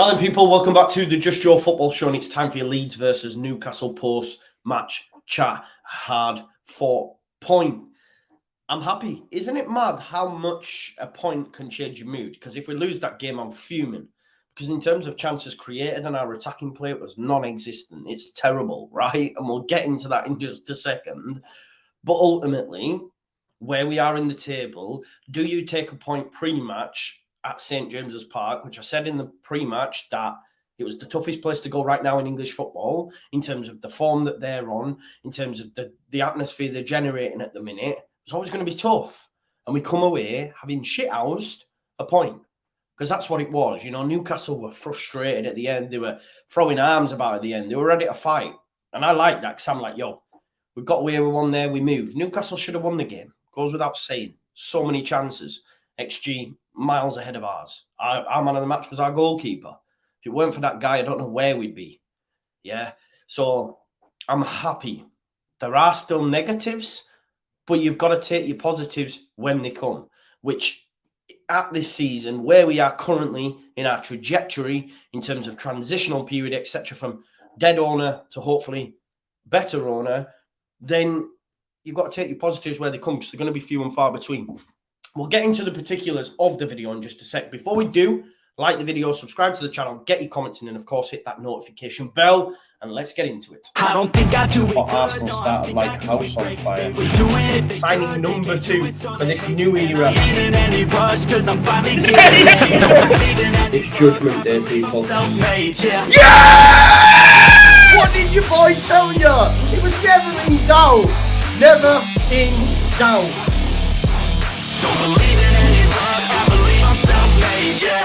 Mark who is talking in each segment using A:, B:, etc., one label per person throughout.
A: Hello, people. Welcome back to the Just Joe Football Show, and it's time for your Leeds versus Newcastle post-match chat. Hard-fought point. I'm happy. Isn't it mad how much a point can change your mood? Because if we lose that game, I'm fuming. Because in terms of chances created and our attacking play, it was non-existent. It's terrible, right? And we'll get into that in just a second. But ultimately, where we are in the table, do you take a point pre-match at St. James's Park, which I said in the pre-match that it was the toughest place to go right now in English football in terms of the form that they're on, in terms of the atmosphere they're generating at the minute. It's always going to be tough. And we come away having shithoused a point because that's what it was. You know, Newcastle were frustrated at the end. They were throwing arms about at the end. They were ready to fight. And I like that because I'm like, yo, we got away with one there. We moved. Newcastle should have won the game. Goes without saying. So many chances. XG miles ahead of ours. Our man of the match was our goalkeeper. If it weren't for that guy, I don't know where we'd be. Yeah. So I'm happy. There are still negatives, but you've got to take your positives when they come, which at this season, where we are currently in our trajectory in terms of transitional period, etc., from dead owner to hopefully better owner, then you've got to take your positives where they come because they're going to be few and far between. We'll get into the particulars of the video in just a sec. Before we do, like the video, subscribe to the channel, get your comments in, and of course, hit that notification bell, and let's get into it.
B: I don't think I do it.
A: Arsenal started like a house on fire. Signing number 2 for this new era. It's Judgment Day, people. Yeah! What did your boy tell you? It was never in doubt. Never in doubt.
B: Don't believe in any luck, I believe I'm self-made, yeah.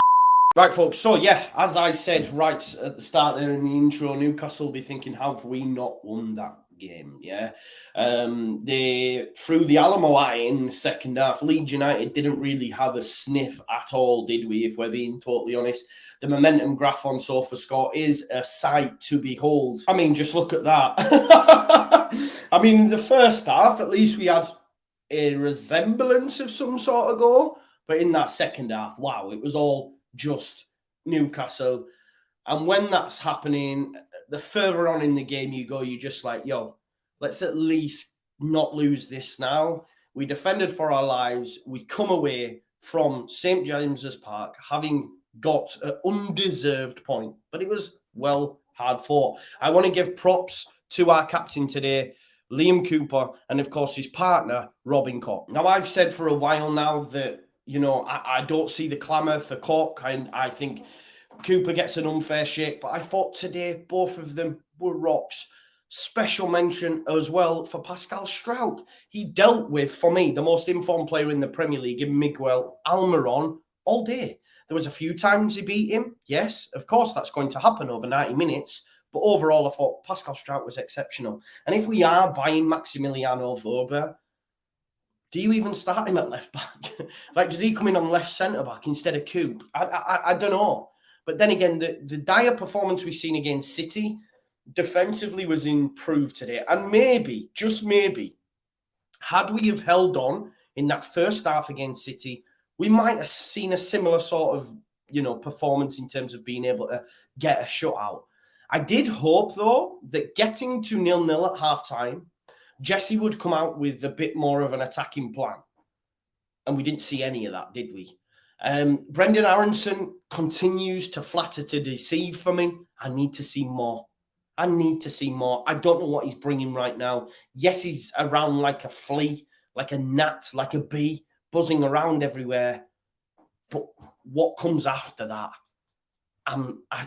A: Right, folks, so yeah, as I said right at the start there in the intro, Newcastle will be thinking, how have we not won that game, yeah? They threw the Alamo at it in the second half. Leeds United didn't really have a sniff at all, did we, if we're being totally honest? The momentum graph on SofaScore is a sight to behold. I mean, just look at that. I mean, in the first half, at least we had a resemblance of some sort of goal, but in that second half, wow, it was all just Newcastle. And when that's happening, the further on in the game you go, you're just like, yo, let's at least not lose this now. We defended for our lives. We come away from St. James's Park having got an undeserved point, but it was well hard fought. I want to give props to our captain today, Liam Cooper, and of course his partner, Robin Koch. Now, I've said for a while now that, you know, I don't see the clamour for Koch, and I think Cooper gets an unfair shake, but I thought today both of them were rocks. Special mention as well for Pascal Struijk. He dealt with, for me, the most informed player in the Premier League in Miguel Almiron all day. There was a few times he beat him. Yes, of course, that's going to happen over 90 minutes. But overall, I thought Pascal Struijk was exceptional. And if we are buying Maximiliano Vogel, do you even start him at left back? Like, does he come in on left centre back instead of Coop? I don't know. But then again, the dire performance we've seen against City defensively was improved today. And maybe, just maybe, had we have held on in that first half against City, we might have seen a similar sort of, you know, performance in terms of being able to get a shutout. I did hope, though, that getting to 0-0 at half-time, Jesse would come out with a bit more of an attacking plan. And we didn't see any of that, did we? Brendan Aronson continues to flatter to deceive for me. I need to see more. I don't know what he's bringing right now. Yes, he's around like a flea, like a gnat, like a bee, buzzing around everywhere. But what comes after that?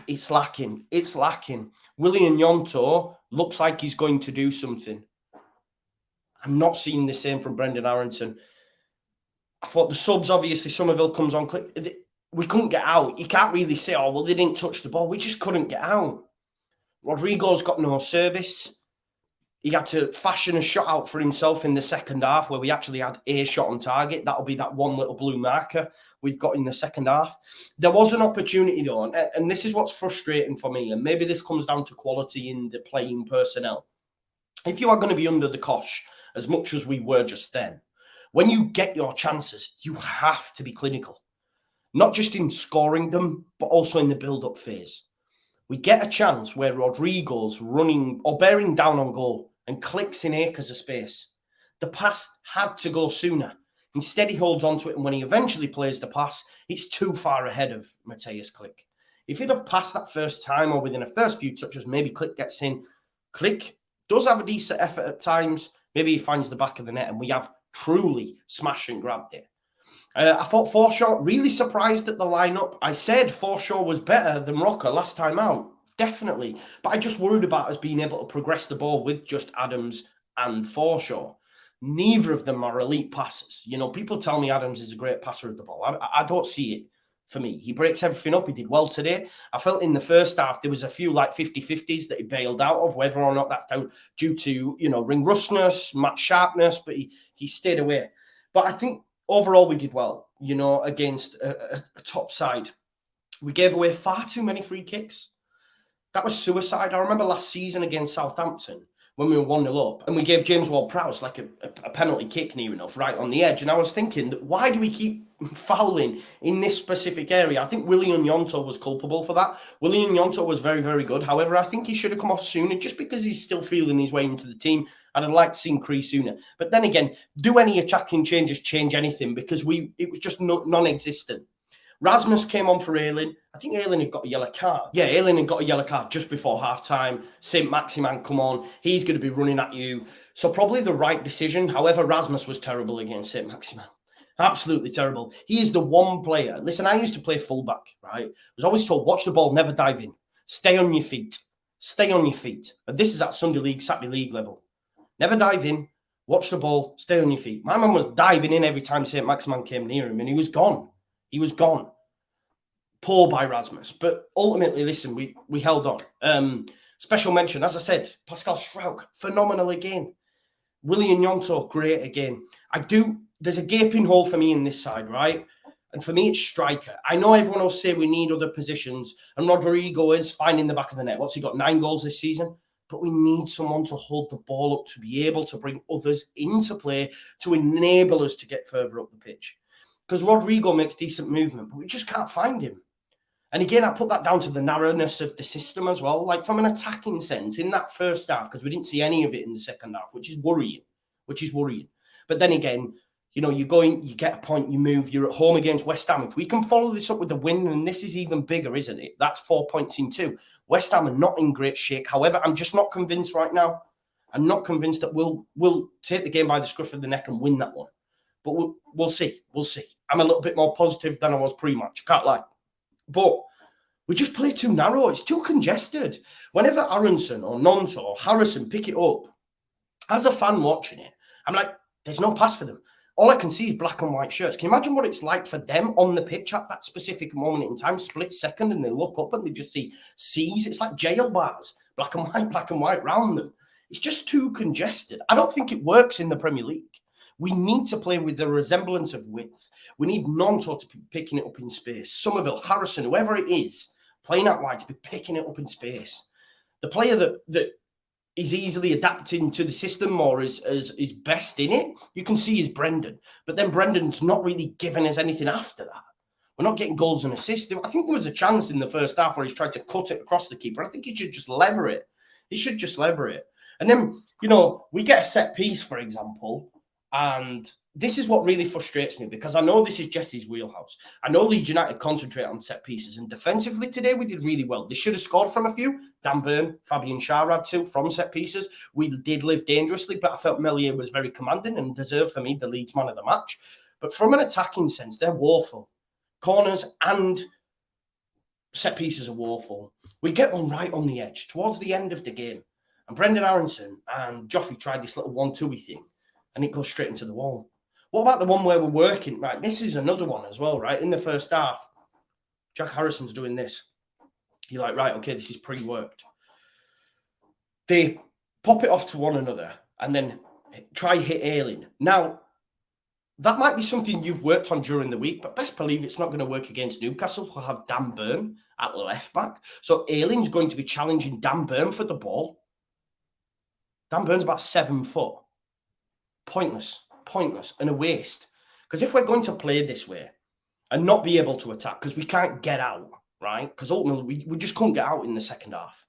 A: It's lacking. It's lacking. Willian Yonto looks like he's going to do something. I'm not seeing the same from Brendan Aronson. I thought the subs, obviously, Somerville comes on quick. We couldn't get out. You can't really say, oh, well, they didn't touch the ball. We just couldn't get out. Rodrigo's got no service. He had to fashion a shot out for himself in the second half where we actually had a shot on target. That'll be that one little blue marker we've got in the second half. There was an opportunity, though, and this is what's frustrating for me, and maybe this comes down to quality in the playing personnel. If you are going to be under the cosh, as much as we were just then, when you get your chances, you have to be clinical. not just in scoring them, but also in the build-up phase. We get a chance where Rodrigo's running or bearing down on goal and clicks in acres of space. The pass had to go sooner. Instead, he holds on to it, and when he eventually plays the pass, it's too far ahead of Mateus Click. If he'd have passed that first time or within the first few touches, maybe Click gets in. Click does have a decent effort at times. Maybe he finds the back of the net, and we have truly smashed and grabbed it. I thought Forshaw really surprised at the lineup. I said Forshaw was better than Rocker last time out, definitely. But I just worried about us being able to progress the ball with just Adams and Forshaw. Neither of them are elite passers. You know, people tell me Adams is a great passer of the ball. I don't see it for me. He breaks everything up. He did well today. I felt in the first half there was a few like 50-50s that he bailed out of, whether or not that's due to, you know, ring rustness, match sharpness, but he stayed away. But I think overall, we did well, you know, against a top side. We gave away far too many free kicks. That was suicide. I remember last season against Southampton when we were 1-0 up and we gave James Ward-Prowse like a penalty kick near enough, right on the edge. And I was thinking, why do we keep fouling in this specific area? I think William Yonto was culpable for that. William Yonto was very, very good. However, I think he should have come off sooner just because he's still feeling his way into the team. I'd have liked to see him crease sooner. But then again, do any attacking changes change anything? Because it was just non-existent. Rasmus came on for Aylin. I think Aylin had got a yellow card. Yeah, Aylin had got a yellow card just before half-time. St. Maximan come on. He's going to be running at you. So probably the right decision. However, Rasmus was terrible against St. Maximan. Absolutely terrible. He is the one player. Listen, I used to play fullback, right? I was always told, watch the ball, never dive in. Stay on your feet. Stay on your feet. But this is at Sunday League, Saturday League level. Never dive in. Watch the ball. Stay on your feet. My man was diving in every time St. Maximan came near him, and he was gone. He was gone. Poor by Rasmus. But ultimately, listen, we held on. Special mention, as I said, Pascal Struijk, phenomenal again. William Yonto, great again. There's a gaping hole for me in this side, right? And for me, it's striker. I know everyone will say we need other positions, and Rodrigo is finding the back of the net. What's he got, 9 goals this season? But we need someone to hold the ball up, to be able to bring others into play, to enable us to get further up the pitch. Because Rodrigo makes decent movement, but we just can't find him. And again, I put that down to the narrowness of the system as well. Like from an attacking sense, in that first half, because we didn't see any of it in the second half, which is worrying. But then again, you know, you get a point, you move, you're at home against West Ham. If we can follow this up with a win, and this is even bigger, isn't it? That's 4 points in 2. West Ham are not in great shape. However, I'm just not convinced right now. I'm not convinced that we'll take the game by the scruff of the neck and win that one. But we'll see. We'll see. I'm a little bit more positive than I was pre-match. Can't lie. But we just play too narrow. It's too congested. Whenever Aronson or Nonto or Harrison pick it up, as a fan watching it, I'm like, there's no pass for them. All I can see is black and white shirts. Can you imagine what it's like for them on the pitch at that specific moment in time, split second, and they look up and they just see C's? It's like jail bars, black and white round them. It's just too congested. I don't think it works in the Premier League. We need to play with the resemblance of width. We need Nonto to be picking it up in space. Somerville, Harrison, whoever it is, playing out wide to be picking it up in space. The player that is easily adapting to the system or is best in it, you can see is Brendan. But then Brendan's not really giving us anything after that. We're not getting goals and assists. I think there was a chance in the first half where he's tried to cut it across the keeper. I think he should just lever it. And then, you know, we get a set piece, for example, and this is what really frustrates me because I know this is Jesse's wheelhouse. I know Leeds United concentrate on set pieces, and defensively today we did really well. They should have scored from a few. Dan Burn, Fabian Schär had 2 from set pieces. We did live dangerously, but I felt Meslier was very commanding and deserved for me the Leeds man of the match. But from an attacking sense, they're woeful. Corners and set pieces are woeful. We get one right on the edge towards the end of the game, and Brendan Aronson and Joffrey tried this little 1-2-y thing, and it goes straight into the wall. What about the one where we're working? Right, this is another one as well, right? In the first half, Jack Harrison's doing this. You're like, right, okay, this is pre-worked. They pop it off to one another and then try hit Aylin. Now, that might be something you've worked on during the week, but best believe it's not going to work against Newcastle. We'll have Dan Burn at left back. So Aylin's going to be challenging Dan Burn for the ball. Dan Burn's about 7 foot. Pointless, and a waste. Because if we're going to play this way, and not be able to attack because we can't get out, right? Because ultimately we just couldn't get out in the second half.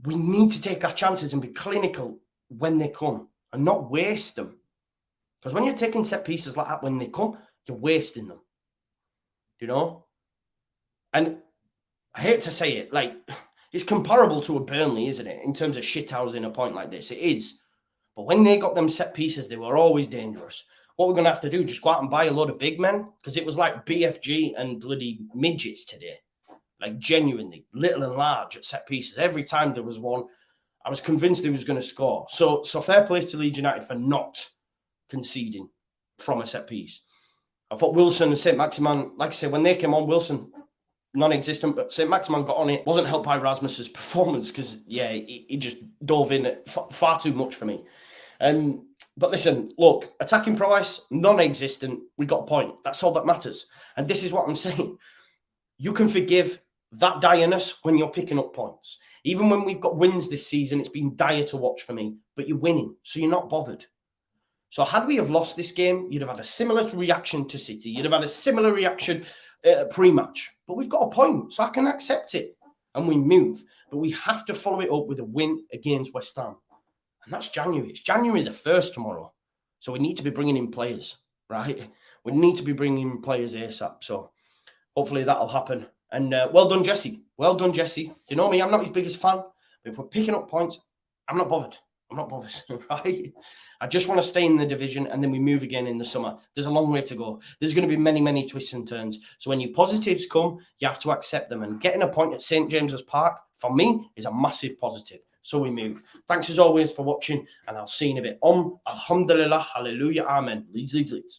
A: We need to take our chances and be clinical when they come and not waste them. Because when you're taking set pieces like that, when they come, you're wasting them. You know? And I hate to say it, like, it's comparable to a Burnley, isn't it? In terms of shithousing a point like this. It is. But when they got them set pieces, they were always dangerous. What we're going to have to do, just go out and buy a load of big men, because it was like BFG and bloody midgets today. Like, genuinely, little and large at set pieces. Every time there was one, I was convinced he was going to score. So fair play to Leeds United for not conceding from a set piece. I thought Wilson and St. Maximin, like I said, when they came on, Wilson, non-existent, but St. Maximin got on it. Wasn't helped by Rasmus's performance because, yeah, he just dove in far too much for me. But listen, look, attacking prowess, non-existent. We got a point. That's all that matters. And this is what I'm saying. You can forgive that direness when you're picking up points. Even when we've got wins this season, it's been dire to watch for me, but you're winning, so you're not bothered. So had we have lost this game, you'd have had a similar reaction to City. You'd have had a similar reaction pre-match. But we've got a point, so I can accept it. And we move. But we have to follow it up with a win against West Ham. And that's January. It's January the 1st tomorrow. So we need to be bringing in players, right? We need to be bringing in players ASAP. So hopefully that'll happen. And well done, Jesse. Well done, Jesse. You know me, I'm not his biggest fan. But if we're picking up points, I'm not bothered. I'm not bothered, right? I just want to stay in the division and then we move again in the summer. There's a long way to go. There's going to be many, many twists and turns. So when your positives come, you have to accept them. And getting a point at St. James's Park, for me, is a massive positive. So we move. Thanks as always for watching, and I'll see you in a bit. Alhamdulillah, hallelujah, amen. Leeds, Leeds, Leeds.